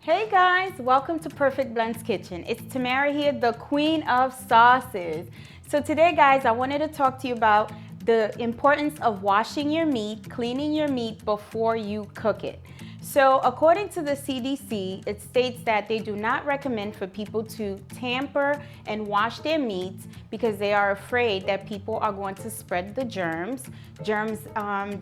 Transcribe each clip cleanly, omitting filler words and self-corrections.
Hey guys, welcome to Perfect Blends Kitchen. It's Tamara here, the queen of sauces. So today guys, I wanted to talk to you about the importance of washing your meat, cleaning your meat before you cook it. So according to the CDC, it states that they do not recommend for people to tamper and wash their meats because they are afraid that people are going to spread the germs.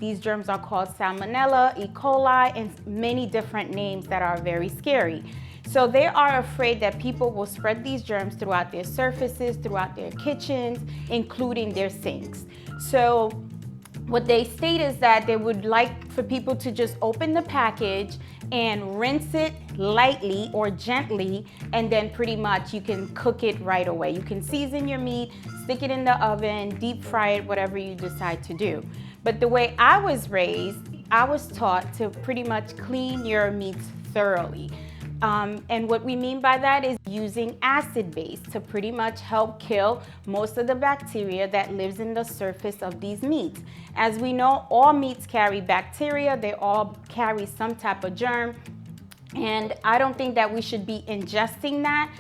These germs are called Salmonella, E. coli, and many different names that are very scary. So they are afraid that people will spread these germs throughout their surfaces, throughout their kitchens, including their sinks. So what they state is that they would like for people to just open the package and rinse it lightly or gently, and then pretty much you can cook it right away. You can season your meat, stick it in the oven, deep fry it, whatever you decide to do. But the way I was raised, I was taught to pretty much clean your meats thoroughly. And what we mean by that is using acid base to pretty much help kill most of the bacteria that lives in the surface of these meats. As we know, all meats carry bacteria, they all carry some type of germ, and I don't think that we should be ingesting that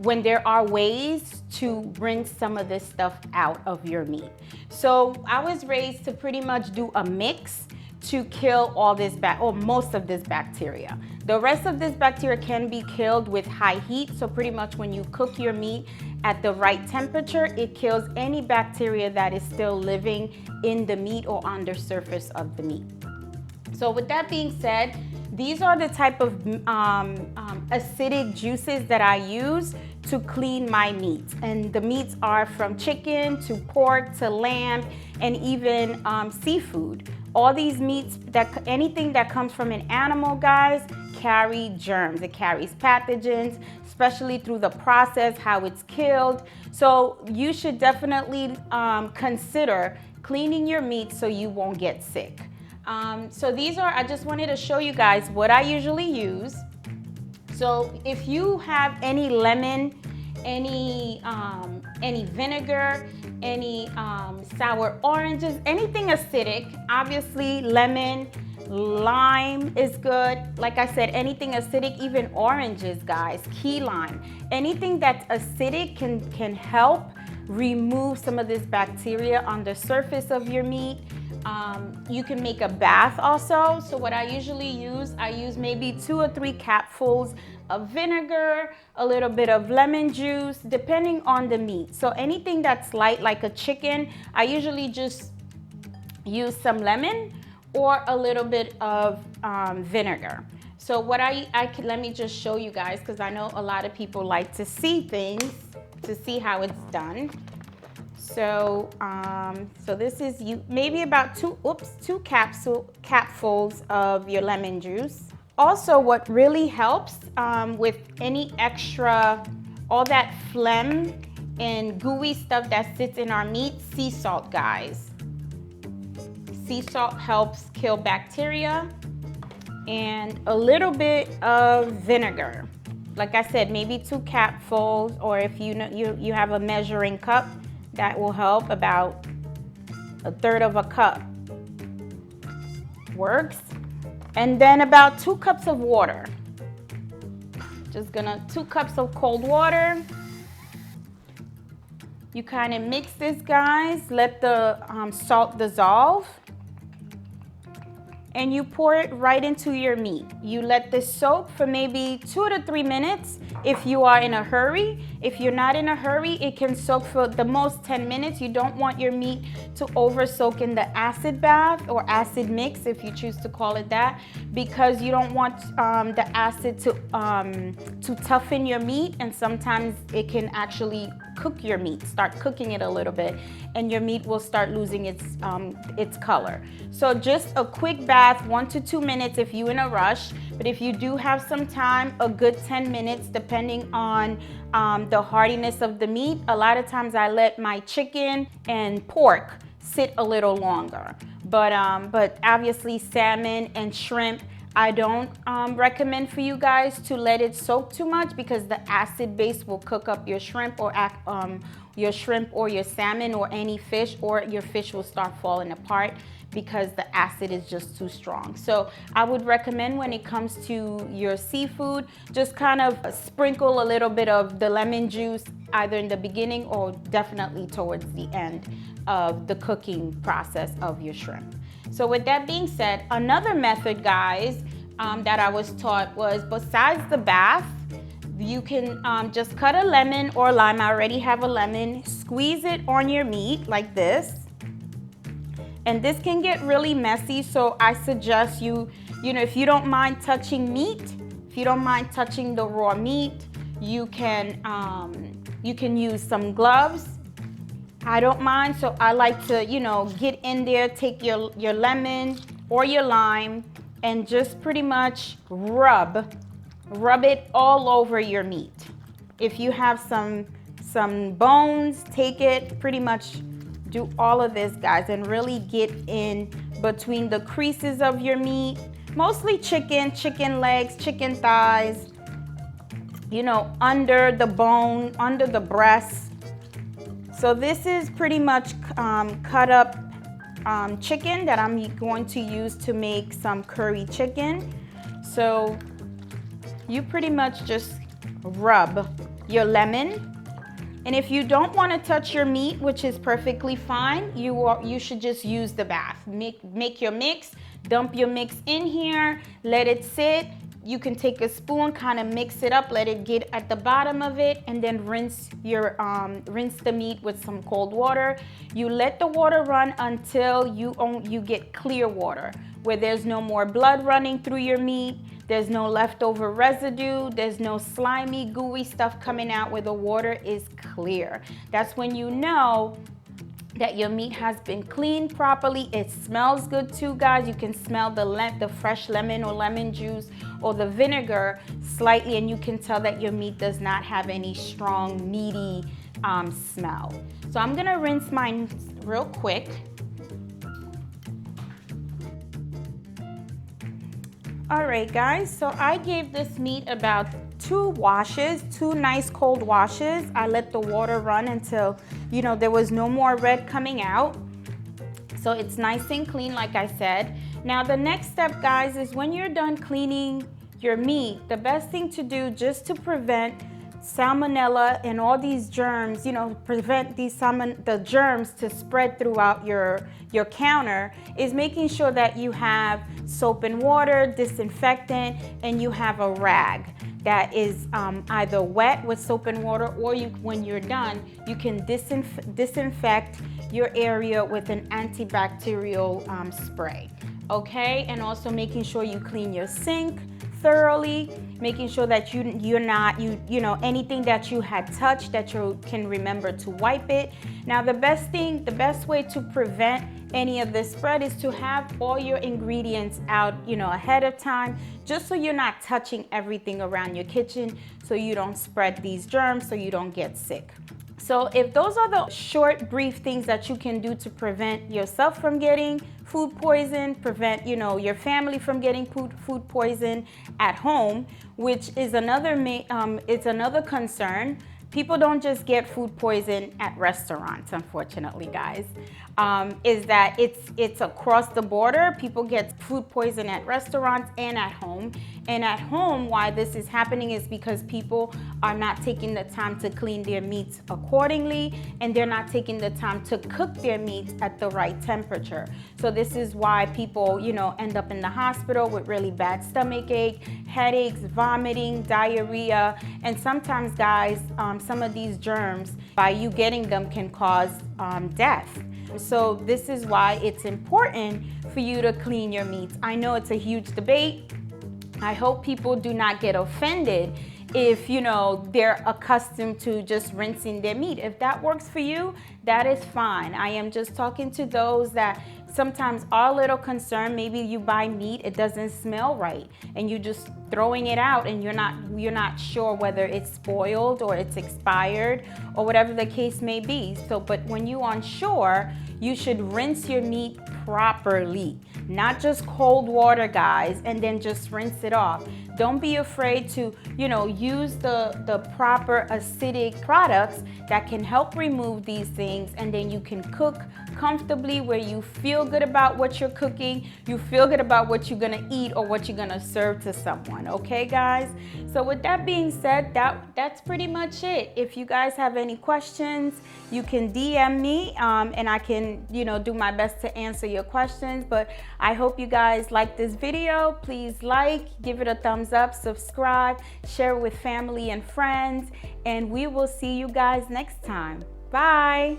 when there are ways to rinse some of this stuff out of your meat. So I was raised to pretty much do a mix to kill all this or most of this bacteria. The rest of this bacteria can be killed with high heat, so pretty much when you cook your meat at the right temperature, it kills any bacteria that is still living in the meat or on the surface of the meat. So with that being said, these are the type of acidic juices that I use to clean my meats. And the meats are from chicken to pork to lamb and even seafood. All these meats, anything that comes from an animal, guys, carry germs. It carries pathogens, especially through the process, how it's killed. So you should definitely consider cleaning your meat so you won't get sick. So I just wanted to show you guys what I usually use. So if you have any lemon, any vinegar, any sour oranges, anything acidic, obviously lemon, lime is good. Like I said, anything acidic, even oranges, guys, key lime. Anything that's acidic can help remove some of this bacteria on the surface of your meat. You can make a bath also. So what I usually use, I use maybe 2 or 3 capfuls of vinegar, a little bit of lemon juice, depending on the meat. So anything that's light, like a chicken, I usually just use some lemon or a little bit of vinegar. So what let me just show you guys, because I know a lot of people like to see things, to see how it's done. So, so this is maybe about 2 capfuls of your lemon juice. Also, what really helps with any extra, all that phlegm and gooey stuff that sits in our meat, sea salt, guys. Sea salt helps kill bacteria, and a little bit of vinegar. Like I said, maybe 2 capfuls, or if you have a measuring cup, that will help. About 1/3 of a cup works. And then about 2 cups of water. Just 2 cups of cold water. You kind of mix this, guys. Let the salt dissolve. And you pour it right into your meat. You let this soak for maybe 2 to 3 minutes if you are in a hurry. If you're not in a hurry, it can soak for the most 10 minutes. You don't want your meat to over soak in the acid bath or acid mix, if you choose to call it that, because you don't want the acid to toughen your meat, and sometimes it can actually cook your meat, start cooking it a little bit, and your meat will start losing its color. So just a quick bath, 1 to 2 minutes if you're in a rush, but if you do have some time, a good 10 minutes depending on the hardiness of the meat. A lot of times I let my chicken and pork sit a little longer, but obviously salmon and shrimp, I don't recommend for you guys to let it soak too much because the acid base will cook up your shrimp or your salmon or any fish, or your fish will start falling apart because the acid is just too strong. So I would recommend when it comes to your seafood, just kind of sprinkle a little bit of the lemon juice either in the beginning or definitely towards the end of the cooking process of your shrimp. So with that being said, another method, guys, that I was taught was, besides the bath, you can just cut a lemon or lime. I already have a lemon. Squeeze it on your meat like this. And this can get really messy, so I suggest you know, if you don't mind touching meat, if you don't mind touching the raw meat, you can use some gloves. I don't mind, so I like to, you know, get in there, take your lemon or your lime and just pretty much rub it all over your meat. If you have some bones, take it, pretty much do all of this, guys, and really get in between the creases of your meat. Mostly chicken legs, chicken thighs, you know, under the bone, under the breast. So this is pretty much cut up chicken that I'm going to use to make some curry chicken. So you pretty much just rub your lemon. And if you don't want to touch your meat, which is perfectly fine, you should just use the bath. Make your mix, dump your mix in here, let it sit. You can take a spoon, kind of mix it up, let it get at the bottom of it, and then rinse the meat with some cold water. You let the water run until you get clear water, where there's no more blood running through your meat. There's no leftover residue. There's no slimy, gooey stuff coming out, where the water is clear. That's when you know that your meat has been cleaned properly. It smells good too, guys. You can smell the fresh lemon or lemon juice or the vinegar slightly, and you can tell that your meat does not have any strong, meaty smell. So I'm gonna rinse mine real quick. All right, guys, so I gave this meat about 2 washes, 2 nice cold washes. I let the water run until, you know, there was no more red coming out. So it's nice and clean, like I said. Now the next step, guys, is when you're done cleaning your meat, the best thing to do, just to prevent salmonella and all these germs, you know, prevent the germs to spread throughout your counter, is making sure that you have soap and water, disinfectant, and you have a rag that is either wet with soap and water, or when you're done, you can disinfect your area with an antibacterial spray. Okay, and also making sure you clean your sink thoroughly, making sure that you know anything that you had touched, that you can remember to wipe it. Now the best way to prevent any of this spread is to have all your ingredients out, you know, ahead of time, just so you're not touching everything around your kitchen, so you don't spread these germs, so you don't get sick. So if those are the short, brief things that you can do to prevent yourself from getting food poison, prevent, you know, your family from getting food poison at home, which is another concern. People don't just get food poison at restaurants, unfortunately, guys. Is that it's across the border. People get food poison at restaurants and at home. And at home, why this is happening is because people are not taking the time to clean their meats accordingly, and they're not taking the time to cook their meats at the right temperature. So this is why people, you know, end up in the hospital with really bad stomach ache, headaches, vomiting, diarrhea, and sometimes, guys, some of these germs, by you getting them, can cause death. So this is why it's important for you to clean your meats. I know it's a huge debate. I hope people do not get offended if, you know, they're accustomed to just rinsing their meat. If that works for you, that is fine. I am just talking to those that sometimes are a little concerned. Maybe you buy meat, it doesn't smell right, and you're just throwing it out, and you're not sure whether it's spoiled or it's expired or whatever the case may be. So, but when you're unsure, you should rinse your meat properly, not just cold water, guys, and then just rinse it off. Don't be afraid to, you know, use the proper acidic products that can help remove these things, and then you can cook comfortably where you feel good about what you're cooking, you feel good about what you're gonna eat or what you're gonna serve to someone, okay guys? So with that being said, that's pretty much it. If you guys have any questions, you can DM me and I can, you know, do my best to answer your questions. But I hope you guys like this video. Please like, give it a thumbs up, subscribe, share it with family and friends, and we will see you guys next time. Bye.